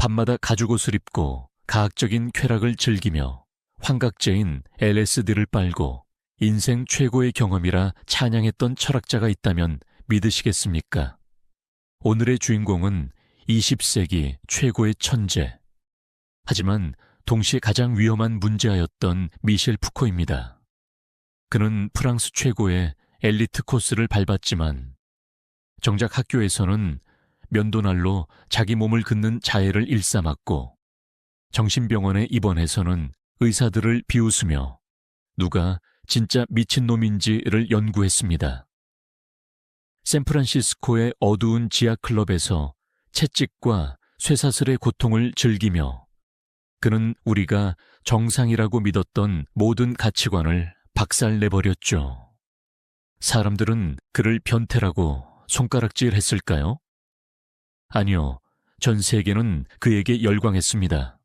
밤마다 가죽옷을 입고 가학적인 쾌락을 즐기며 환각제인 LSD를 빨고 인생 최고의 경험이라 찬양했던 철학자가 있다면 믿으시겠습니까? 오늘의 주인공은 20세기 최고의 천재. 하지만 동시에 가장 위험한 문제아였던 미셸 푸코입니다. 그는 프랑스 최고의 엘리트 코스를 밟았지만 정작 학교에서는 면도날로 자기 몸을 긋는 자해를 일삼았고 정신병원에 입원해서는 의사들을 비웃으며 누가 진짜 미친놈인지를 연구했습니다. 샌프란시스코의 어두운 지하클럽에서 채찍과 쇠사슬의 고통을 즐기며 그는 우리가 정상이라고 믿었던 모든 가치관을 박살내버렸죠. 사람들은 그를 변태라고 손가락질했을까요? 아니요, 전 세계는 그에게 열광했습니다.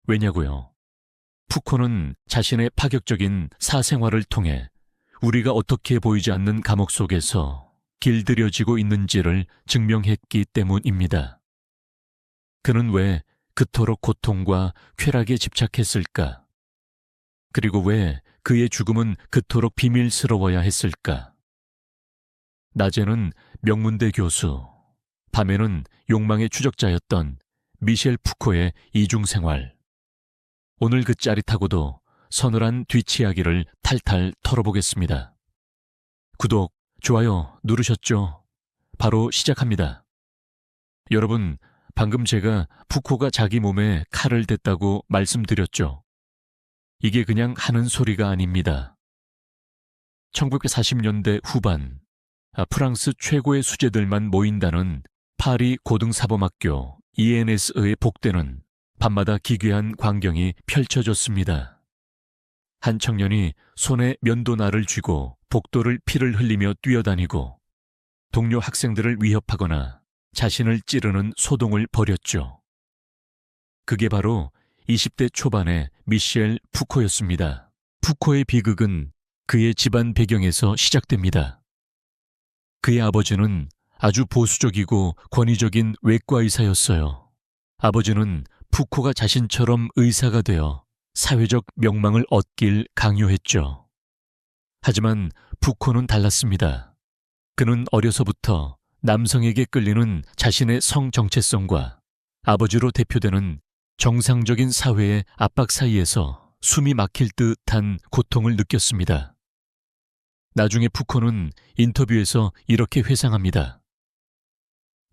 왜냐고요? 푸코는 자신의 파격적인 사생활을 통해 우리가 어떻게 보이지 않는 감옥 속에서 길들여지고 있는지를 증명했기 때문입니다. 그는 왜 그토록 고통과 쾌락에 집착했을까? 그리고 왜 그의 죽음은 그토록 비밀스러워야 했을까? 낮에는 명문대 교수, 밤에는 욕망의 추적자였던 미셸 푸코의 이중생활. 오늘 그 짜릿하고도 서늘한 뒷이야기를 탈탈 털어보겠습니다. 구독, 좋아요 누르셨죠? 바로 시작합니다. 여러분, 방금 제가 푸코가 자기 몸에 칼을 댔다고 말씀드렸죠? 이게 그냥 하는 소리가 아닙니다. 1940년대 후반, 프랑스 최고의 수재들만 모인다는 파리 고등사범학교 ENS의 복대는 밤마다 기괴한 광경이 펼쳐졌습니다. 한 청년이 손에 면도날을 쥐고 복도를 피를 흘리며 뛰어다니고 동료 학생들을 위협하거나 자신을 찌르는 소동을 벌였죠. 그게 바로 20대 초반의 미셸 푸코였습니다. 푸코의 비극은 그의 집안 배경에서 시작됩니다. 그의 아버지는 아주 보수적이고 권위적인 외과의사였어요. 아버지는 푸코가 자신처럼 의사가 되어 사회적 명망을 얻길 강요했죠. 하지만 푸코는 달랐습니다. 그는 어려서부터 남성에게 끌리는 자신의 성 정체성과 아버지로 대표되는 정상적인 사회의 압박 사이에서 숨이 막힐 듯한 고통을 느꼈습니다. 나중에 푸코는 인터뷰에서 이렇게 회상합니다.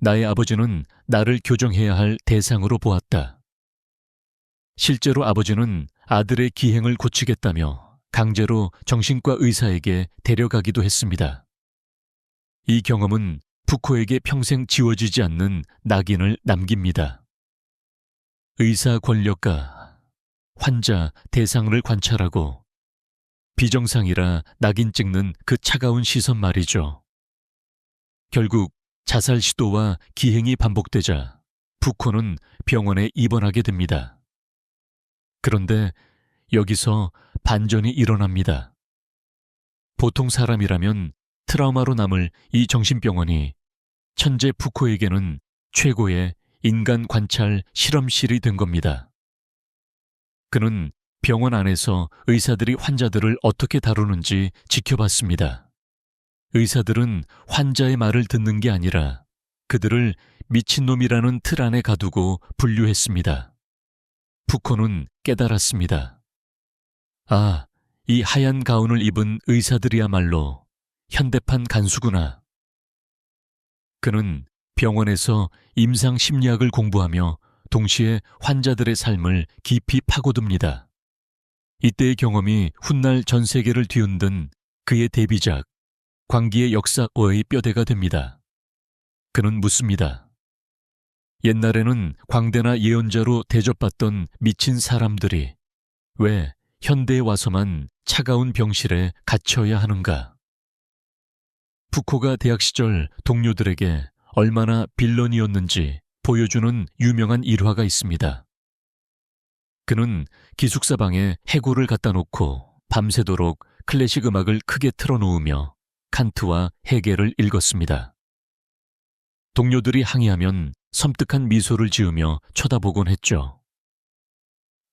나의 아버지는 나를 교정해야 할 대상으로 보았다. 실제로 아버지는 아들의 기행을 고치겠다며 강제로 정신과 의사에게 데려가기도 했습니다. 이 경험은 푸코에게 평생 지워지지 않는 낙인을 남깁니다. 의사 권력가, 환자 대상을 관찰하고 비정상이라 낙인 찍는 그 차가운 시선 말이죠. 결국 자살 시도와 기행이 반복되자 푸코는 병원에 입원하게 됩니다. 그런데 여기서 반전이 일어납니다. 보통 사람이라면 트라우마로 남을 이 정신병원이 천재 푸코에게는 최고의 인간 관찰 실험실이 된 겁니다. 그는 병원 안에서 의사들이 환자들을 어떻게 다루는지 지켜봤습니다. 의사들은 환자의 말을 듣는 게 아니라 그들을 미친놈이라는 틀 안에 가두고 분류했습니다. 푸코는 깨달았습니다. 아, 이 하얀 가운을 입은 의사들이야말로 현대판 간수구나. 그는 병원에서 임상 심리학을 공부하며 동시에 환자들의 삶을 깊이 파고듭니다. 이때의 경험이 훗날 전 세계를 뒤흔든 그의 데뷔작 광기의 역사어의 뼈대가 됩니다. 그는 묻습니다. 옛날에는 광대나 예언자로 대접받던 미친 사람들이 왜 현대에 와서만 차가운 병실에 갇혀야 하는가? 푸코가 대학 시절 동료들에게 얼마나 빌런이었는지 보여주는 유명한 일화가 있습니다. 그는 기숙사 방에 해골을 갖다 놓고 밤새도록 클래식 음악을 크게 틀어놓으며 칸트와 헤겔을 읽었습니다. 동료들이 항의하면 섬뜩한 미소를 지으며 쳐다보곤 했죠.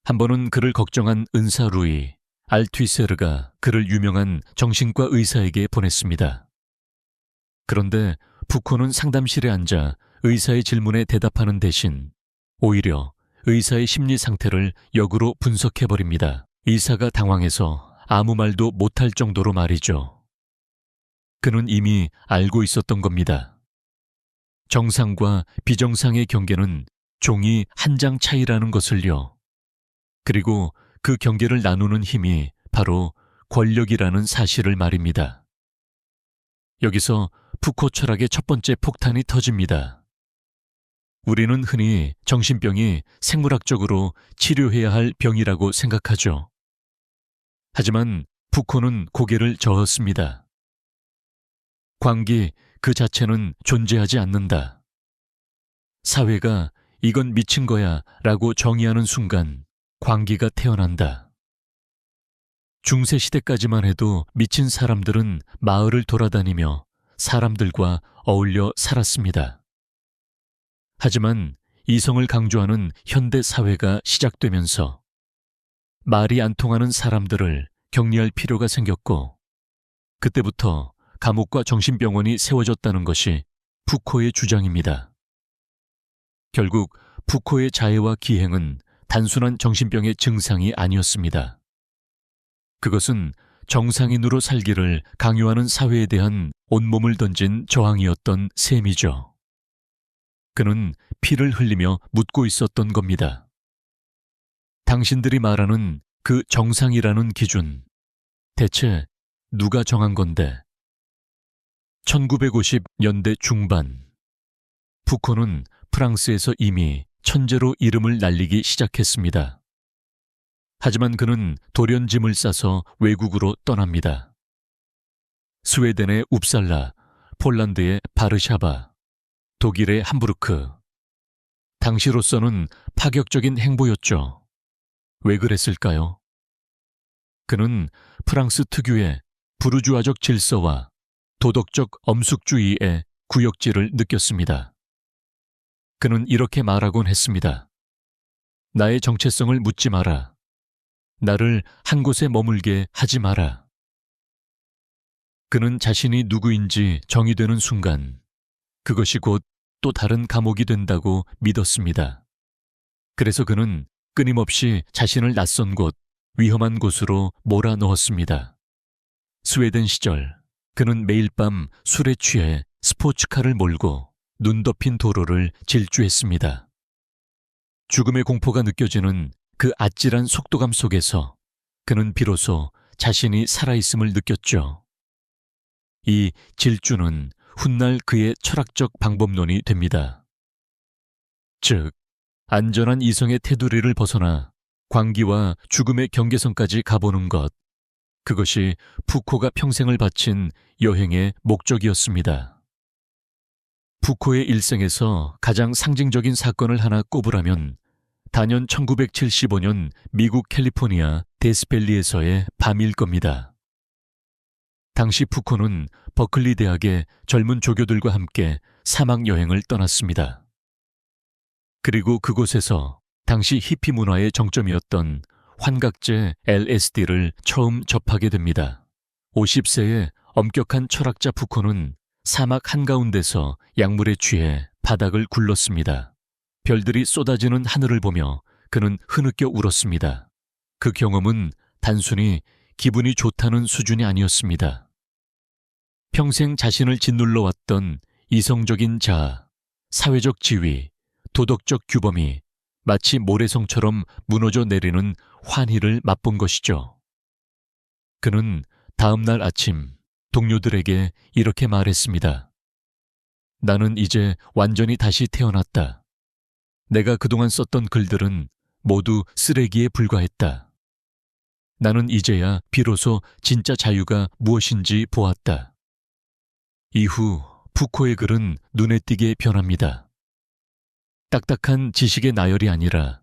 한 번은 그를 걱정한 은사 루이 알투이세르가 그를 유명한 정신과 의사에게 보냈습니다. 그런데 푸코는 상담실에 앉아 의사의 질문에 대답하는 대신 오히려 의사의 심리 상태를 역으로 분석해버립니다. 의사가 당황해서 아무 말도 못할 정도로 말이죠. 그는 이미 알고 있었던 겁니다. 정상과 비정상의 경계는 종이 한 장 차이라는 것을요. 그리고 그 경계를 나누는 힘이 바로 권력이라는 사실을 말입니다. 여기서 푸코 철학의 첫 번째 폭탄이 터집니다. 우리는 흔히 정신병이 생물학적으로 치료해야 할 병이라고 생각하죠. 하지만 푸코는 고개를 저었습니다. 광기 그 자체는 존재하지 않는다. 사회가 이건 미친 거야 라고 정의하는 순간 광기가 태어난다. 중세시대까지만 해도 미친 사람들은 마을을 돌아다니며 사람들과 어울려 살았습니다. 하지만 이성을 강조하는 현대 사회가 시작되면서 말이 안 통하는 사람들을 격리할 필요가 생겼고 그때부터 감옥과 정신병원이 세워졌다는 것이 푸코의 주장입니다. 결국 푸코의 자해와 기행은 단순한 정신병의 증상이 아니었습니다. 그것은 정상인으로 살기를 강요하는 사회에 대한 온몸을 던진 저항이었던 셈이죠. 그는 피를 흘리며 묻고 있었던 겁니다. 당신들이 말하는 그 정상이라는 기준, 대체 누가 정한 건데? 1950년대 중반, 푸코는 프랑스에서 이미 천재로 이름을 날리기 시작했습니다. 하지만 그는 돌연짐을 싸서 외국으로 떠납니다. 스웨덴의 웁살라, 폴란드의 바르샤바, 독일의 함부르크. 당시로서는 파격적인 행보였죠. 왜 그랬을까요? 그는 프랑스 특유의 부르주아적 질서와 도덕적 엄숙주의의 구역질을 느꼈습니다. 그는 이렇게 말하곤 했습니다. 나의 정체성을 묻지 마라. 나를 한 곳에 머물게 하지 마라. 그는 자신이 누구인지 정의되는 순간 그것이 곧 또 다른 감옥이 된다고 믿었습니다. 그래서 그는 끊임없이 자신을 낯선 곳, 위험한 곳으로 몰아넣었습니다. 스웨덴 시절 그는 매일 밤 술에 취해 스포츠카를 몰고 눈 덮인 도로를 질주했습니다. 죽음의 공포가 느껴지는 그 아찔한 속도감 속에서 그는 비로소 자신이 살아있음을 느꼈죠. 이 질주는 훗날 그의 철학적 방법론이 됩니다. 즉, 안전한 이성의 테두리를 벗어나 광기와 죽음의 경계선까지 가보는 것, 그것이 푸코가 평생을 바친 여행의 목적이었습니다. 푸코의 일생에서 가장 상징적인 사건을 하나 꼽으라면 단연 1975년 미국 캘리포니아 데스밸리에서의 밤일 겁니다. 당시 푸코는 버클리 대학의 젊은 조교들과 함께 사막 여행을 떠났습니다. 그리고 그곳에서 당시 히피 문화의 정점이었던 환각제 LSD를 처음 접하게 됩니다. 50세의 엄격한 철학자 푸코는 사막 한가운데서 약물에 취해 바닥을 굴렀습니다. 별들이 쏟아지는 하늘을 보며 그는 흐느껴 울었습니다. 그 경험은 단순히 기분이 좋다는 수준이 아니었습니다. 평생 자신을 짓눌러 왔던 이성적인 자아, 사회적 지위, 도덕적 규범이 마치 모래성처럼 무너져 내리는 환희를 맛본 것이죠. 그는 다음 날 아침 동료들에게 이렇게 말했습니다. 나는 이제 완전히 다시 태어났다. 내가 그동안 썼던 글들은 모두 쓰레기에 불과했다. 나는 이제야 비로소 진짜 자유가 무엇인지 보았다. 이후 푸코의 글은 눈에 띄게 변합니다. 딱딱한 지식의 나열이 아니라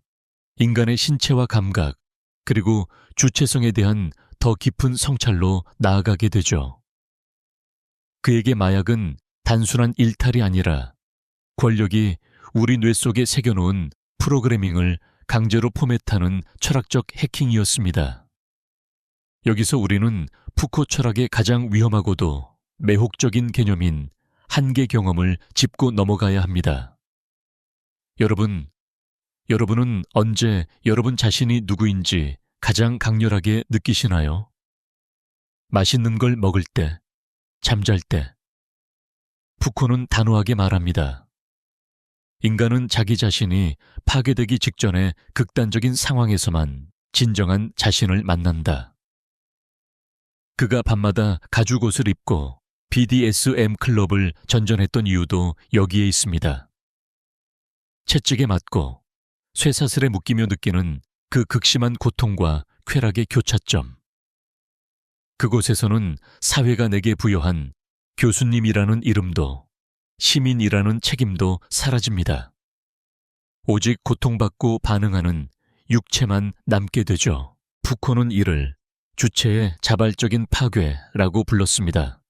인간의 신체와 감각, 그리고 주체성에 대한 더 깊은 성찰로 나아가게 되죠. 그에게 마약은 단순한 일탈이 아니라 권력이 우리 뇌 속에 새겨놓은 프로그래밍을 강제로 포맷하는 철학적 해킹이었습니다. 여기서 우리는 푸코 철학의 가장 위험하고도 매혹적인 개념인 한계 경험을 짚고 넘어가야 합니다. 여러분은 언제 여러분 자신이 누구인지 가장 강렬하게 느끼시나요? 맛있는 걸 먹을 때, 잠잘 때. 푸코는 단호하게 말합니다. 인간은 자기 자신이 파괴되기 직전의 극단적인 상황에서만 진정한 자신을 만난다. 그가 밤마다 가죽옷을 입고 BDSM 클럽을 전전했던 이유도 여기에 있습니다. 채찍에 맞고 쇠사슬에 묶이며 느끼는 그 극심한 고통과 쾌락의 교차점. 그곳에서는 사회가 내게 부여한 교수님이라는 이름도 시민이라는 책임도 사라집니다. 오직 고통받고 반응하는 육체만 남게 되죠. 푸코는 이를 주체의 자발적인 파괴라고 불렀습니다.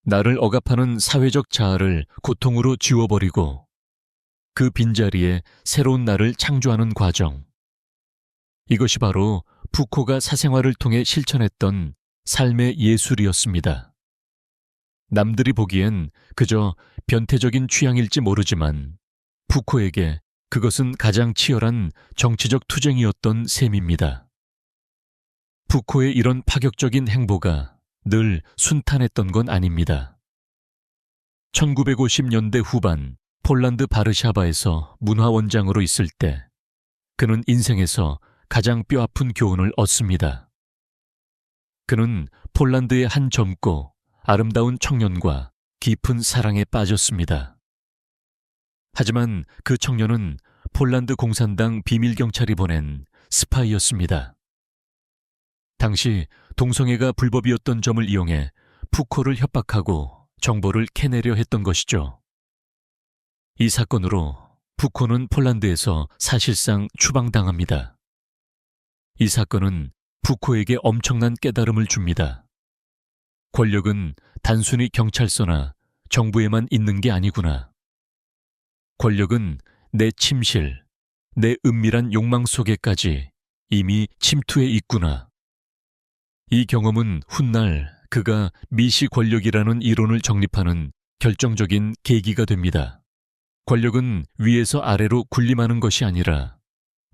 나를 억압하는 사회적 자아를 고통으로 지워버리고 그 빈자리에 새로운 나를 창조하는 과정. 이것이 바로 푸코가 사생활을 통해 실천했던 삶의 예술이었습니다. 남들이 보기엔 그저 변태적인 취향일지 모르지만 푸코에게 그것은 가장 치열한 정치적 투쟁이었던 셈입니다. 푸코의 이런 파격적인 행보가 늘 순탄했던 건 아닙니다. 1950년대 후반 폴란드 바르샤바에서 문화원장으로 있을 때 그는 인생에서 가장 뼈아픈 교훈을 얻습니다. 그는 폴란드의 한 젊고 아름다운 청년과 깊은 사랑에 빠졌습니다. 하지만 그 청년은 폴란드 공산당 비밀경찰이 보낸 스파이였습니다. 당시 동성애가 불법이었던 점을 이용해 푸코를 협박하고 정보를 캐내려 했던 것이죠. 이 사건으로 푸코는 폴란드에서 사실상 추방당합니다. 이 사건은 푸코에게 엄청난 깨달음을 줍니다. 권력은 단순히 경찰서나 정부에만 있는 게 아니구나. 권력은 내 침실, 내 은밀한 욕망 속에까지 이미 침투해 있구나. 이 경험은 훗날 그가 미시 권력이라는 이론을 정립하는 결정적인 계기가 됩니다. 권력은 위에서 아래로 군림하는 것이 아니라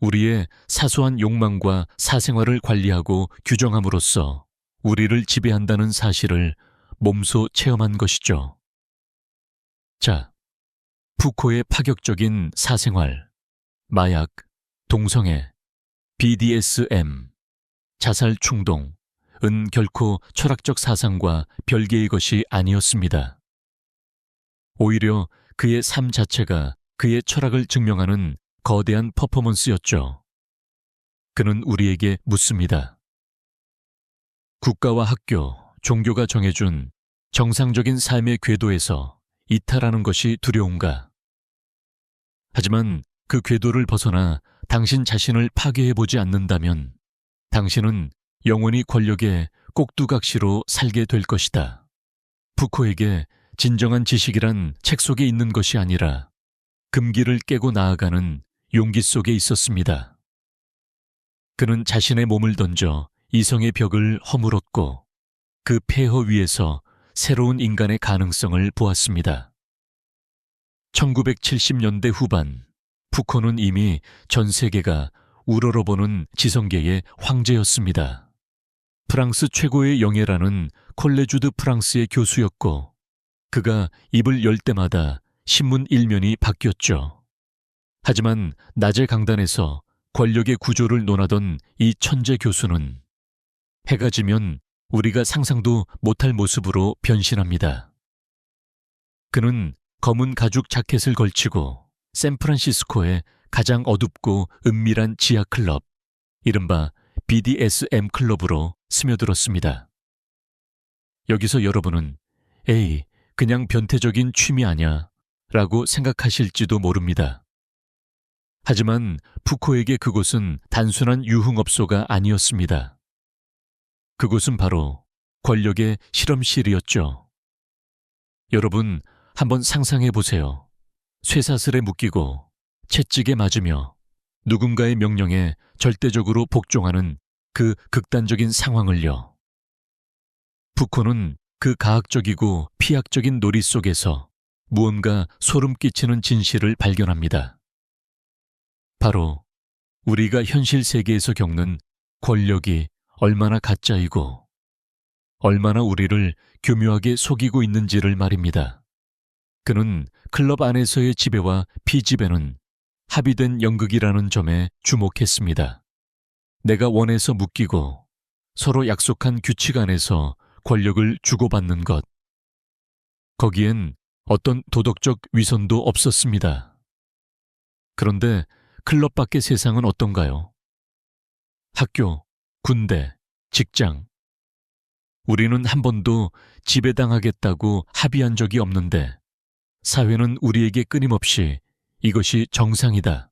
우리의 사소한 욕망과 사생활을 관리하고 규정함으로써 우리를 지배한다는 사실을 몸소 체험한 것이죠. 자, 푸코의 파격적인 사생활, 마약, 동성애, BDSM, 자살 충동, 은 결코 철학적 사상과 별개의 것이 아니었습니다. 오히려 그의 삶 자체가 그의 철학을 증명하는 거대한 퍼포먼스였죠. 그는 우리에게 묻습니다. 국가와 학교, 종교가 정해준 정상적인 삶의 궤도에서 이탈하는 것이 두려운가? 하지만 그 궤도를 벗어나 당신 자신을 파괴해보지 않는다면 당신은 영원히 권력의 꼭두각시로 살게 될 것이다. 푸코에게 진정한 지식이란 책 속에 있는 것이 아니라 금기를 깨고 나아가는 용기 속에 있었습니다. 그는 자신의 몸을 던져 이성의 벽을 허물었고 그 폐허 위에서 새로운 인간의 가능성을 보았습니다. 1970년대 후반 푸코는 이미 전 세계가 우러러보는 지성계의 황제였습니다. 프랑스 최고의 영예라는 콜레주 드 프랑스의 교수였고 그가 입을 열 때마다 신문 일면이 바뀌었죠. 하지만 낮의 강단에서 권력의 구조를 논하던 이 천재 교수는 해가 지면 우리가 상상도 못할 모습으로 변신합니다. 그는 검은 가죽 자켓을 걸치고 샌프란시스코의 가장 어둡고 은밀한 지하 클럽, 이른바 BDSM 클럽으로 스며들었습니다. 여기서 여러분은 에이, 그냥 변태적인 취미 아냐 라고 생각하실지도 모릅니다. 하지만 푸코에게 그곳은 단순한 유흥업소가 아니었습니다. 그곳은 바로 권력의 실험실이었죠. 여러분, 한번 상상해 보세요. 쇠사슬에 묶이고 채찍에 맞으며 누군가의 명령에 절대적으로 복종하는 그 극단적인 상황을요. 푸코는 그 가학적이고 피학적인 놀이 속에서 무언가 소름 끼치는 진실을 발견합니다. 바로 우리가 현실 세계에서 겪는 권력이 얼마나 가짜이고 얼마나 우리를 교묘하게 속이고 있는지를 말입니다. 그는 클럽 안에서의 지배와 피지배는 합의된 연극이라는 점에 주목했습니다. 내가 원해서 묶이고 서로 약속한 규칙 안에서 권력을 주고받는 것. 거기엔 어떤 도덕적 위선도 없었습니다. 그런데 클럽 밖의 세상은 어떤가요? 학교, 군대, 직장. 우리는 한 번도 지배당하겠다고 합의한 적이 없는데 사회는 우리에게 끊임없이 이것이 정상이다.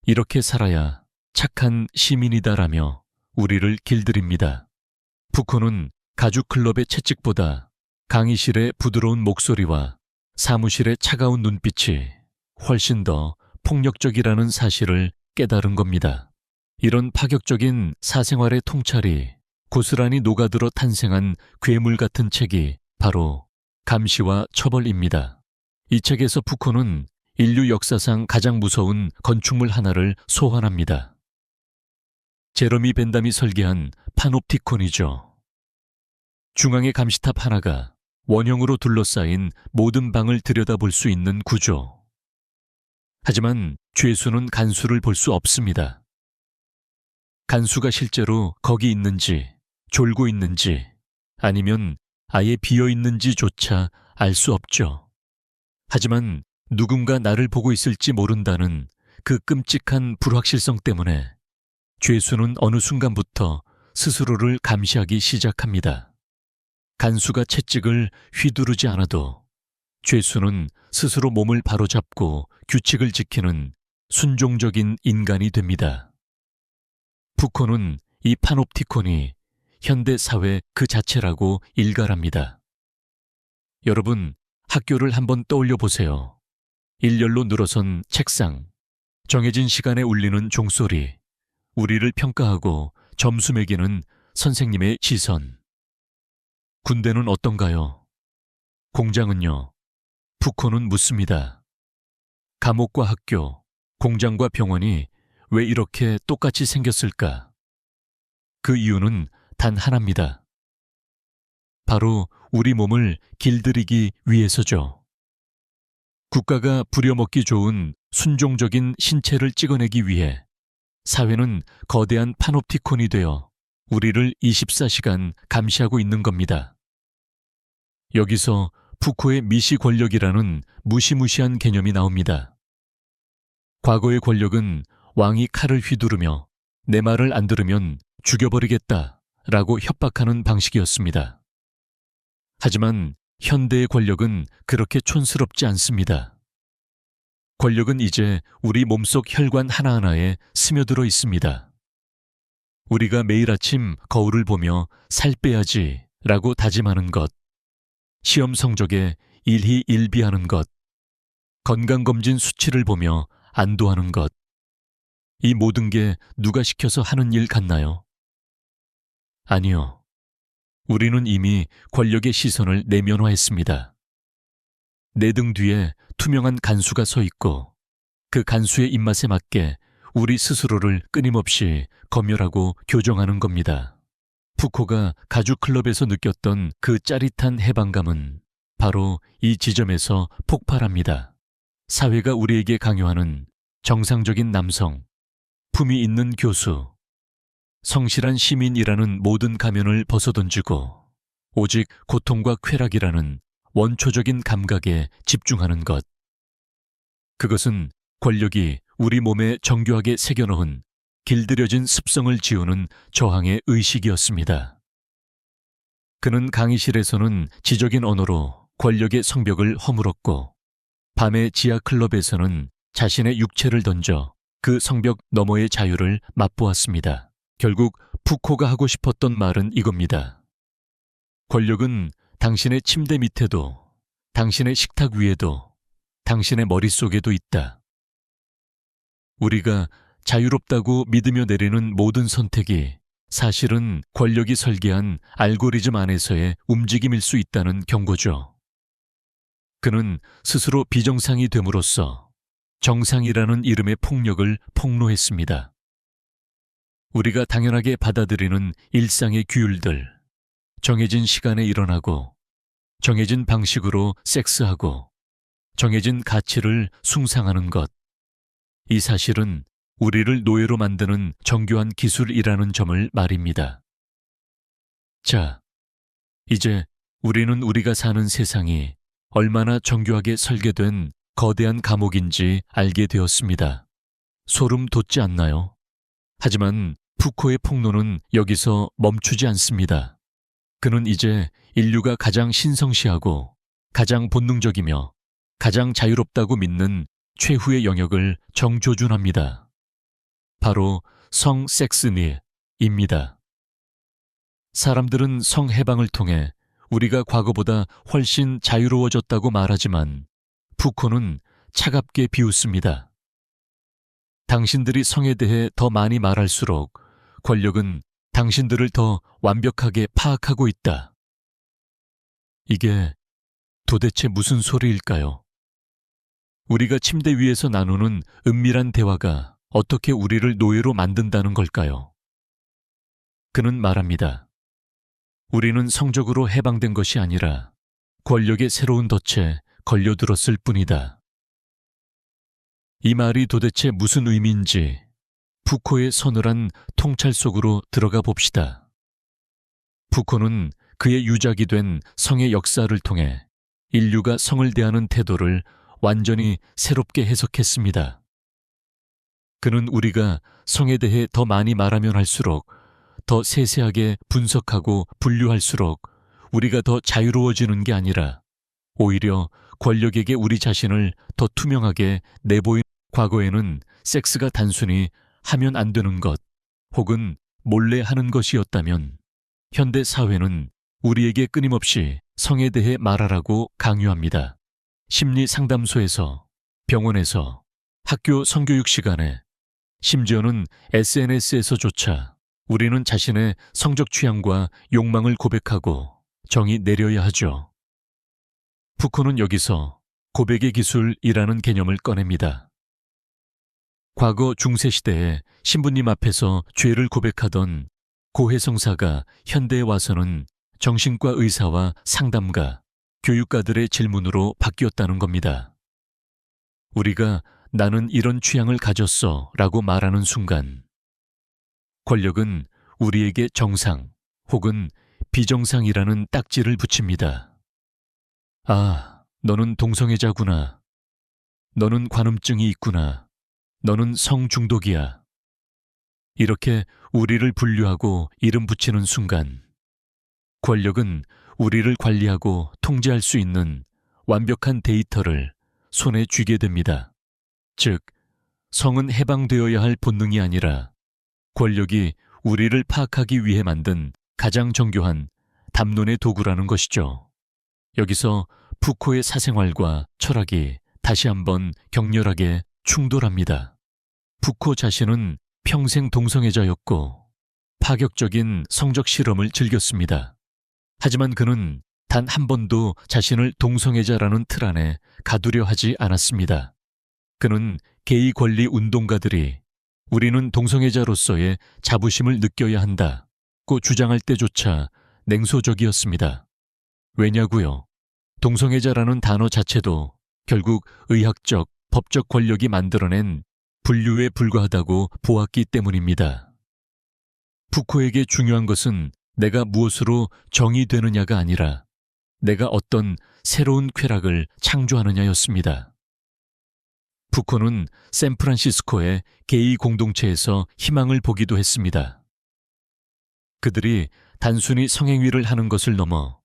이렇게 살아야 착한 시민이다라며 우리를 길들입니다. 푸코는 가죽클럽의 채찍보다 강의실의 부드러운 목소리와 사무실의 차가운 눈빛이 훨씬 더 폭력적이라는 사실을 깨달은 겁니다. 이런 파격적인 사생활의 통찰이 고스란히 녹아들어 탄생한 괴물 같은 책이 바로 감시와 처벌입니다. 이 책에서 푸코는 인류 역사상 가장 무서운 건축물 하나를 소환합니다. 제러미 벤담이 설계한 파놉티콘이죠. 중앙의 감시탑 하나가 원형으로 둘러싸인 모든 방을 들여다볼 수 있는 구조. 하지만 죄수는 간수를 볼 수 없습니다. 간수가 실제로 거기 있는지, 졸고 있는지, 아니면 아예 비어 있는지조차 알 수 없죠. 하지만 누군가 나를 보고 있을지 모른다는 그 끔찍한 불확실성 때문에 죄수는 어느 순간부터 스스로를 감시하기 시작합니다. 간수가 채찍을 휘두르지 않아도 죄수는 스스로 몸을 바로잡고 규칙을 지키는 순종적인 인간이 됩니다. 푸코는 이 파놉티콘이 현대 사회 그 자체라고 일갈합니다. 여러분, 학교를 한번 떠올려 보세요. 일렬로 늘어선 책상, 정해진 시간에 울리는 종소리, 우리를 평가하고 점수 매기는 선생님의 시선. 군대는 어떤가요? 공장은요? 푸코는 묻습니다. 감옥과 학교, 공장과 병원이 왜 이렇게 똑같이 생겼을까? 그 이유는 단 하나입니다. 바로 우리 몸을 길들이기 위해서죠. 국가가 부려먹기 좋은 순종적인 신체를 찍어내기 위해 사회는 거대한 파놉티콘이 되어 우리를 24시간 감시하고 있는 겁니다. 여기서 푸코의 미시 권력이라는 무시무시한 개념이 나옵니다. 과거의 권력은 왕이 칼을 휘두르며 내 말을 안 들으면 죽여버리겠다 라고 협박하는 방식이었습니다. 하지만 현대의 권력은 그렇게 촌스럽지 않습니다. 권력은 이제 우리 몸속 혈관 하나하나에 스며들어 있습니다. 우리가 매일 아침 거울을 보며 살 빼야지 라고 다짐하는 것, 시험 성적에 일희일비하는 것, 건강검진 수치를 보며 안도하는 것, 이 모든 게 누가 시켜서 하는 일 같나요? 아니요. 우리는 이미 권력의 시선을 내면화했습니다. 내 등 뒤에 투명한 간수가 서 있고 그 간수의 입맛에 맞게 우리 스스로를 끊임없이 검열하고 교정하는 겁니다. 푸코가 가죽클럽에서 느꼈던 그 짜릿한 해방감은 바로 이 지점에서 폭발합니다. 사회가 우리에게 강요하는 정상적인 남성, 품위 있는 교수, 성실한 시민이라는 모든 가면을 벗어던지고 오직 고통과 쾌락이라는 원초적인 감각에 집중하는 것. 그것은 권력이 우리 몸에 정교하게 새겨넣은 길들여진 습성을 지우는 저항의 의식이었습니다. 그는 강의실에서는 지적인 언어로 권력의 성벽을 허물었고 밤의 지하 클럽에서는 자신의 육체를 던져 그 성벽 너머의 자유를 맛보았습니다. 결국 푸코가 하고 싶었던 말은 이겁니다. 권력은 당신의 침대 밑에도, 당신의 식탁 위에도, 당신의 머릿속에도 있다. 우리가 자유롭다고 믿으며 내리는 모든 선택이 사실은 권력이 설계한 알고리즘 안에서의 움직임일 수 있다는 경고죠. 그는 스스로 비정상이 됨으로써 정상이라는 이름의 폭력을 폭로했습니다. 우리가 당연하게 받아들이는 일상의 규율들, 정해진 시간에 일어나고, 정해진 방식으로 섹스하고, 정해진 가치를 숭상하는 것, 이 사실은 우리를 노예로 만드는 정교한 기술이라는 점을 말입니다. 자, 이제 우리는 우리가 사는 세상이 얼마나 정교하게 설계된 거대한 감옥인지 알게 되었습니다. 소름 돋지 않나요? 하지만 푸코의 폭로는 여기서 멈추지 않습니다. 그는 이제 인류가 가장 신성시하고 가장 본능적이며 가장 자유롭다고 믿는 최후의 영역을 정조준합니다. 바로 성섹스니입니다. 사람들은 성해방을 통해 우리가 과거보다 훨씬 자유로워졌다고 말하지만 푸코는 차갑게 비웃습니다. 당신들이 성에 대해 더 많이 말할수록 권력은 당신들을 더 완벽하게 파악하고 있다. 이게 도대체 무슨 소리일까요? 우리가 침대 위에서 나누는 은밀한 대화가 어떻게 우리를 노예로 만든다는 걸까요? 그는 말합니다. 우리는 성적으로 해방된 것이 아니라 권력의 새로운 덫에 걸려들었을 뿐이다. 이 말이 도대체 무슨 의미인지 푸코의 서늘한 통찰 속으로 들어가 봅시다. 푸코는 그의 유작이 된 성의 역사를 통해 인류가 성을 대하는 태도를 완전히 새롭게 해석했습니다. 그는 우리가 성에 대해 더 많이 말하면 할수록, 더 세세하게 분석하고 분류할수록 우리가 더 자유로워지는 게 아니라 오히려 권력에게 우리 자신을 더 투명하게 내보인. 과거에는 섹스가 단순히 하면 안 되는 것 혹은 몰래 하는 것이었다면 현대 사회는 우리에게 끊임없이 성에 대해 말하라고 강요합니다. 심리 상담소에서, 병원에서, 학교 성교육 시간에, 심지어는 SNS에서조차 우리는 자신의 성적 취향과 욕망을 고백하고 정의 내려야 하죠. 푸코는 여기서 고백의 기술이라는 개념을 꺼냅니다. 과거 중세시대에 신부님 앞에서 죄를 고백하던 고해성사가 현대에 와서는 정신과 의사와 상담가, 교육가들의 질문으로 바뀌었다는 겁니다. 우리가 나는 이런 취향을 가졌어 라고 말하는 순간 권력은 우리에게 정상 혹은 비정상이라는 딱지를 붙입니다. 아, 너는 동성애자구나. 너는 관음증이 있구나. 너는 성중독이야. 이렇게 우리를 분류하고 이름 붙이는 순간 권력은 우리를 관리하고 통제할 수 있는 완벽한 데이터를 손에 쥐게 됩니다. 즉, 성은 해방되어야 할 본능이 아니라 권력이 우리를 파악하기 위해 만든 가장 정교한 담론의 도구라는 것이죠. 여기서 푸코의 사생활과 철학이 다시 한번 격렬하게 충돌합니다. 푸코 자신은 평생 동성애자였고 파격적인 성적 실험을 즐겼습니다. 하지만 그는 단 한 번도 자신을 동성애자라는 틀 안에 가두려 하지 않았습니다. 그는 게이 권리 운동가들이 우리는 동성애자로서의 자부심을 느껴야 한다고 주장할 때조차 냉소적이었습니다. 왜냐고요? 동성애자라는 단어 자체도 결국 의학적, 법적 권력이 만들어낸 분류에 불과하다고 보았기 때문입니다. 푸코에게 중요한 것은 내가 무엇으로 정의되느냐가 아니라 내가 어떤 새로운 쾌락을 창조하느냐였습니다. 푸코는 샌프란시스코의 게이 공동체에서 희망을 보기도 했습니다. 그들이 단순히 성행위를 하는 것을 넘어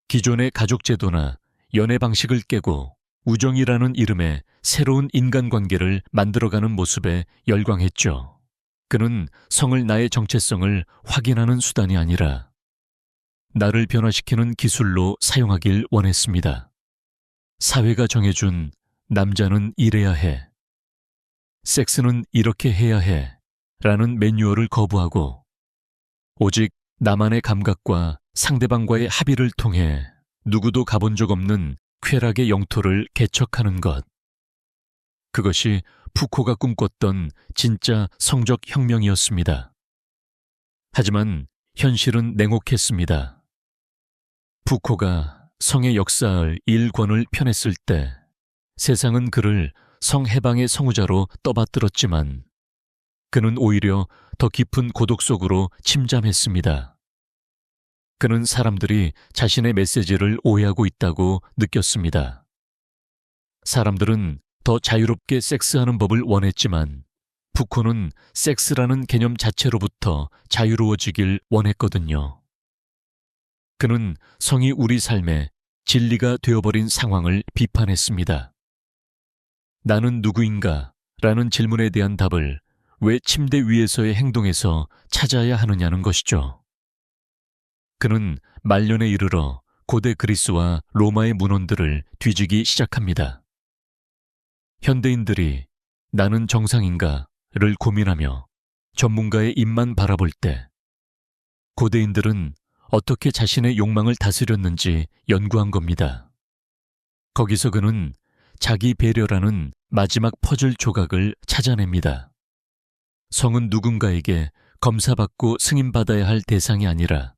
기존의 가족제도나 연애 방식을 깨고 우정이라는 이름의 새로운 인간관계를 만들어가는 모습에 열광했죠. 그는 성을 나의 정체성을 확인하는 수단이 아니라 나를 변화시키는 기술로 사용하길 원했습니다. 사회가 정해준 남자는 이래야 해. 섹스는 이렇게 해야 해. 라는 매뉴얼을 거부하고 오직 나만의 감각과 상대방과의 합의를 통해 누구도 가본 적 없는 쾌락의 영토를 개척하는 것. 그것이 푸코가 꿈꿨던 진짜 성적 혁명이었습니다. 하지만 현실은 냉혹했습니다. 푸코가 성의 역사을 일권을 펴냈을 때 세상은 그를 성해방의 성우자로 떠받들었지만 그는 오히려 더 깊은 고독 속으로 침잠했습니다. 그는 사람들이 자신의 메시지를 오해하고 있다고 느꼈습니다. 사람들은 더 자유롭게 섹스하는 법을 원했지만 푸코는 섹스라는 개념 자체로부터 자유로워지길 원했거든요. 그는 성이 우리 삶의 진리가 되어버린 상황을 비판했습니다. 나는 누구인가? 라는 질문에 대한 답을 왜 침대 위에서의 행동에서 찾아야 하느냐는 것이죠. 그는 말년에 이르러 고대 그리스와 로마의 문헌들을 뒤지기 시작합니다. 현대인들이 나는 정상인가를 고민하며 전문가의 입만 바라볼 때 고대인들은 어떻게 자신의 욕망을 다스렸는지 연구한 겁니다. 거기서 그는 자기 배려라는 마지막 퍼즐 조각을 찾아냅니다. 성은 누군가에게 검사받고 승인받아야 할 대상이 아니라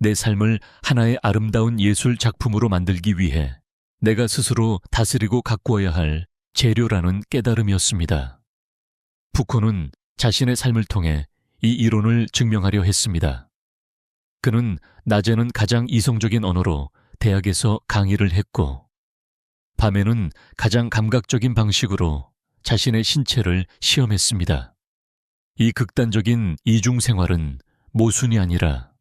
내 삶을 하나의 아름다운 예술 작품으로 만들기 위해 내가 스스로 다스리고 가꾸어야 할 재료라는 깨달음이었습니다. 푸코는 자신의 삶을 통해 이 이론을 증명하려 했습니다. 그는 낮에는 가장 이성적인 언어로 대학에서 강의를 했고 밤에는 가장 감각적인 방식으로 자신의 신체를 시험했습니다. 이 극단적인 이중 생활은 모순이 아니라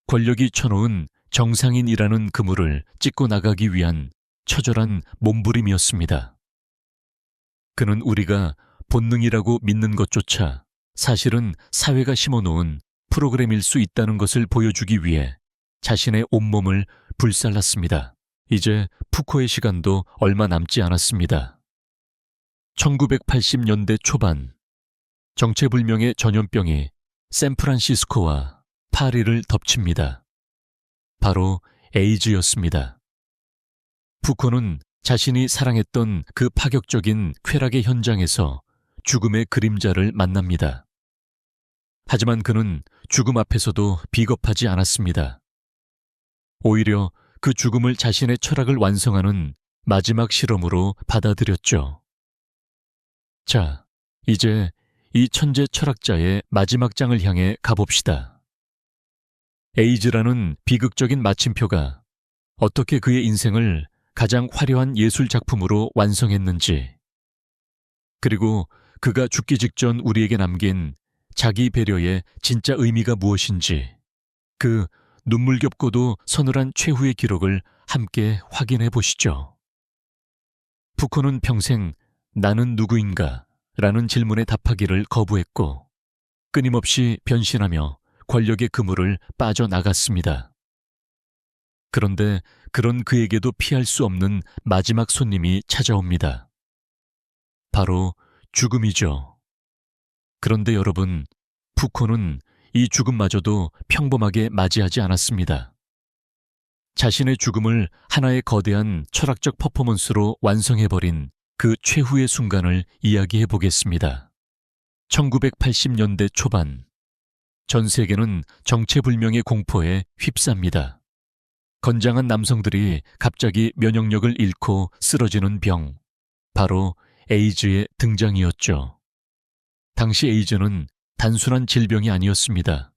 권력이 쳐놓은 정상인이라는 그물을 찢고 나가기 위한 처절한 몸부림이었습니다. 그는 우리가 본능이라고 믿는 것조차 사실은 사회가 심어놓은 프로그램일 수 있다는 것을 보여주기 위해 자신의 온몸을 불살랐습니다. 이제 푸코의 시간도 얼마 남지 않았습니다. 1980년대 초반 정체불명의 전염병이 샌프란시스코와 파리를 덮칩니다. 바로 에이즈였습니다. 푸코는 자신이 사랑했던 그 파격적인 쾌락의 현장에서 죽음의 그림자를 만납니다. 하지만 그는 죽음 앞에서도 비겁하지 않았습니다. 오히려 그 죽음을 자신의 철학을 완성하는 마지막 실험으로 받아들였죠. 자, 이제 이 천재 철학자의 마지막 장을 향해 가봅시다. 에이즈라는 비극적인 마침표가 어떻게 그의 인생을 가장 화려한 예술 작품으로 완성했는지, 그리고 그가 죽기 직전 우리에게 남긴 자기 배려의 진짜 의미가 무엇인지, 그 눈물겹고도 서늘한 최후의 기록을 함께 확인해 보시죠. 푸코는 평생 나는 누구인가? 라는 질문에 답하기를 거부했고 끊임없이 변신하며 권력의 그물을 빠져나갔습니다. 그런데 그런 그에게도 피할 수 없는 마지막 손님이 찾아옵니다. 바로 죽음이죠. 그런데 여러분, 푸코는 이 죽음마저도 평범하게 맞이하지 않았습니다. 자신의 죽음을 하나의 거대한 철학적 퍼포먼스로 완성해버린 그 최후의 순간을 이야기해 보겠습니다. 1980년대 초반, 전 세계는 정체불명의 공포에 휩쌉니다. 건장한 남성들이 갑자기 면역력을 잃고 쓰러지는 병, 바로 에이즈의 등장이었죠. 당시 에이즈는 단순한 질병이 아니었습니다.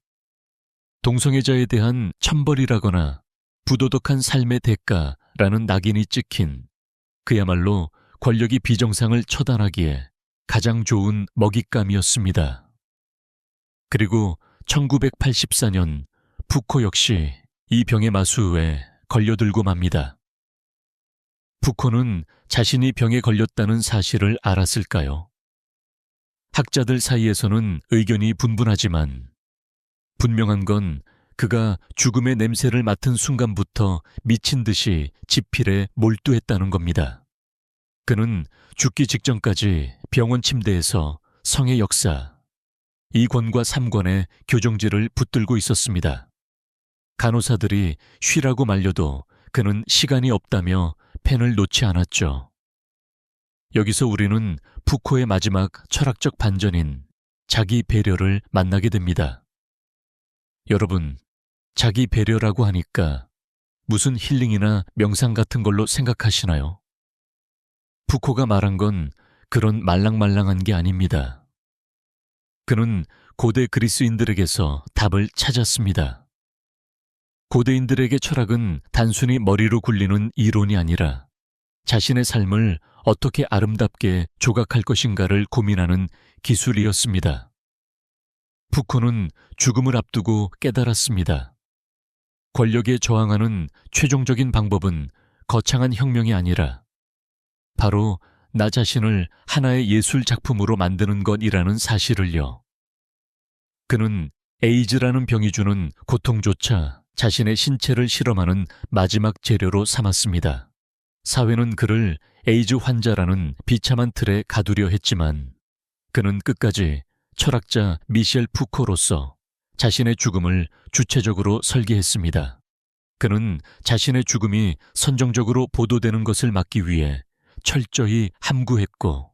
동성애자에 대한 천벌이라거나 부도덕한 삶의 대가라는 낙인이 찍힌 그야말로 권력이 비정상을 처단하기에 가장 좋은 먹잇감이었습니다. 그리고 1984년 푸코 역시 이 병의 마수에 걸려들고 맙니다. 푸코는 자신이 병에 걸렸다는 사실을 알았을까요? 학자들 사이에서는 의견이 분분하지만 분명한 건 그가 죽음의 냄새를 맡은 순간부터 미친 듯이 지필에 몰두했다는 겁니다. 그는 죽기 직전까지 병원 침대에서 성의 역사 2권과 3권의 교정지를 붙들고 있었습니다. 간호사들이 쉬라고 말려도 그는 시간이 없다며 펜을 놓지 않았죠. 여기서 우리는 푸코의 마지막 철학적 반전인 자기 배려를 만나게 됩니다. 여러분, 자기 배려라고 하니까 무슨 힐링이나 명상 같은 걸로 생각하시나요? 푸코가 말한 건 그런 말랑말랑한 게 아닙니다. 그는 고대 그리스인들에게서 답을 찾았습니다. 고대인들에게 철학은 단순히 머리로 굴리는 이론이 아니라 자신의 삶을 어떻게 아름답게 조각할 것인가를 고민하는 기술이었습니다. 푸코는 죽음을 앞두고 깨달았습니다. 권력에 저항하는 최종적인 방법은 거창한 혁명이 아니라 바로 나 자신을 하나의 예술 작품으로 만드는 것이라는 사실을요. 그는 에이즈라는 병이 주는 고통조차 자신의 신체를 실험하는 마지막 재료로 삼았습니다. 사회는 그를 에이즈 환자라는 비참한 틀에 가두려 했지만 그는 끝까지 철학자 미셸 푸코로서 자신의 죽음을 주체적으로 설계했습니다. 그는 자신의 죽음이 선정적으로 보도되는 것을 막기 위해 철저히 함구했고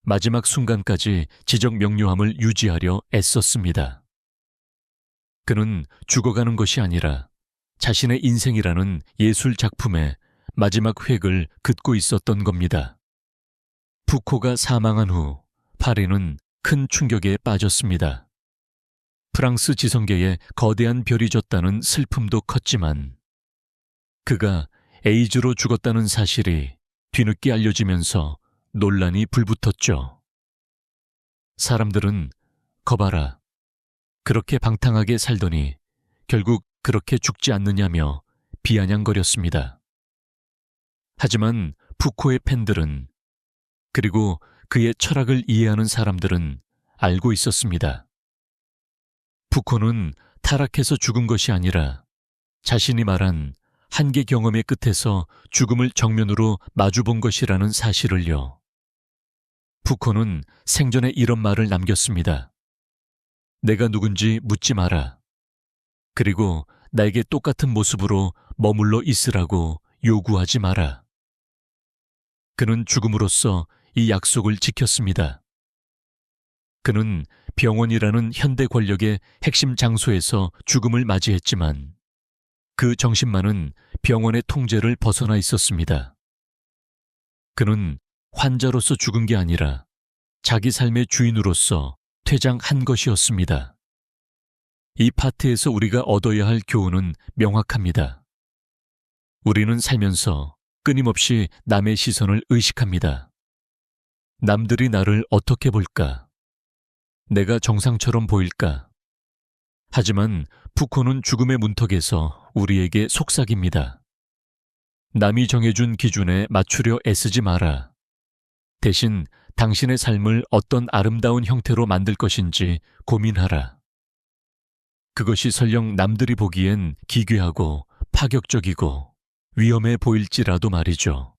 마지막 순간까지 지적 명료함을 유지하려 애썼습니다. 그는 죽어가는 것이 아니라 자신의 인생이라는 예술 작품의 마지막 획을 긋고 있었던 겁니다. 푸코가 사망한 후 파리는 큰 충격에 빠졌습니다. 프랑스 지성계에 거대한 별이 졌다는 슬픔도 컸지만 그가 에이즈로 죽었다는 사실이 뒤늦게 알려지면서 논란이 불붙었죠. 사람들은 거봐라, 그렇게 방탕하게 살더니 결국 그렇게 죽지 않느냐며 비아냥거렸습니다. 하지만 푸코의 팬들은 그리고 그의 철학을 이해하는 사람들은 알고 있었습니다. 푸코는 타락해서 죽은 것이 아니라 자신이 말한 한계 경험의 끝에서 죽음을 정면으로 마주본 것이라는 사실을요. 푸코는 생전에 이런 말을 남겼습니다. 내가 누군지 묻지 마라. 그리고 나에게 똑같은 모습으로 머물러 있으라고 요구하지 마라. 그는 죽음으로써 이 약속을 지켰습니다. 그는 병원이라는 현대 권력의 핵심 장소에서 죽음을 맞이했지만 그 정신만은 병원의 통제를 벗어나 있었습니다. 그는 환자로서 죽은 게 아니라 자기 삶의 주인으로서 퇴장한 것이었습니다. 이 파트에서 우리가 얻어야 할 교훈은 명확합니다. 우리는 살면서 끊임없이 남의 시선을 의식합니다. 남들이 나를 어떻게 볼까? 내가 정상처럼 보일까? 하지만 푸코는 죽음의 문턱에서 우리에게 속삭입니다. 남이 정해준 기준에 맞추려 애쓰지 마라. 대신 당신의 삶을 어떤 아름다운 형태로 만들 것인지 고민하라. 그것이 설령 남들이 보기엔 기괴하고 파격적이고 위험해 보일지라도 말이죠.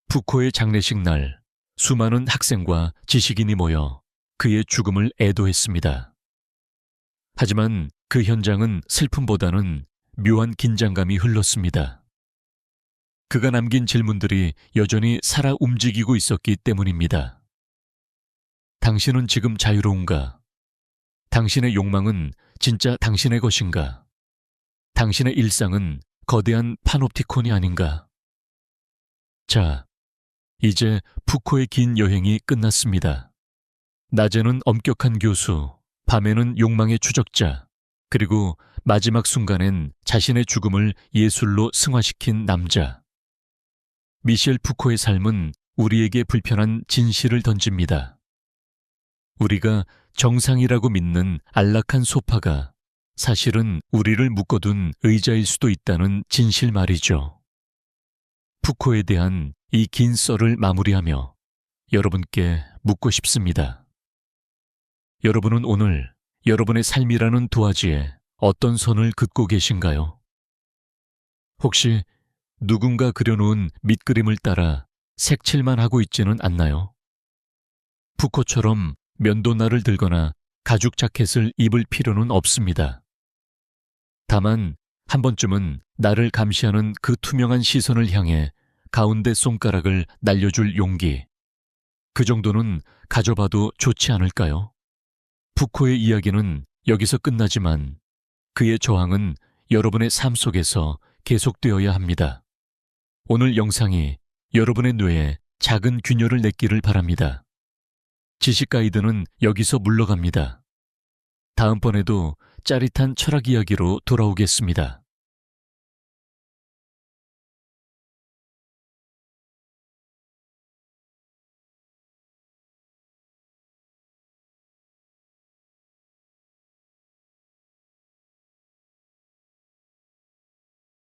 푸코의 장례식 날 수많은 학생과 지식인이 모여 그의 죽음을 애도했습니다. 하지만 그 현장은 슬픔보다는 묘한 긴장감이 흘렀습니다. 그가 남긴 질문들이 여전히 살아 움직이고 있었기 때문입니다. 당신은 지금 자유로운가? 당신의 욕망은 진짜 당신의 것인가? 당신의 일상은 거대한 파놉티콘이 아닌가? 자, 이제 푸코의 긴 여행이 끝났습니다. 낮에는 엄격한 교수, 밤에는 욕망의 추적자, 그리고 마지막 순간엔 자신의 죽음을 예술로 승화시킨 남자. 미셸 푸코의 삶은 우리에게 불편한 진실을 던집니다. 우리가 정상이라고 믿는 안락한 소파가 사실은 우리를 묶어둔 의자일 수도 있다는 진실 말이죠. 푸코에 대한 이 긴 썰을 마무리하며 여러분께 묻고 싶습니다. 여러분은 오늘 여러분의 삶이라는 도화지에 어떤 선을 긋고 계신가요? 혹시 누군가 그려놓은 밑그림을 따라 색칠만 하고 있지는 않나요? 푸코처럼 면도날을 들거나 가죽 자켓을 입을 필요는 없습니다. 다만 한 번쯤은 나를 감시하는 그 투명한 시선을 향해 가운데 손가락을 날려줄 용기. 그 정도는 가져봐도 좋지 않을까요? 푸코의 이야기는 여기서 끝나지만 그의 저항은 여러분의 삶 속에서 계속되어야 합니다. 오늘 영상이 여러분의 뇌에 작은 균열을 냈기를 바랍니다. 지식 가이드는 여기서 물러갑니다. 다음번에도 짜릿한 철학 이야기로 돌아오겠습니다.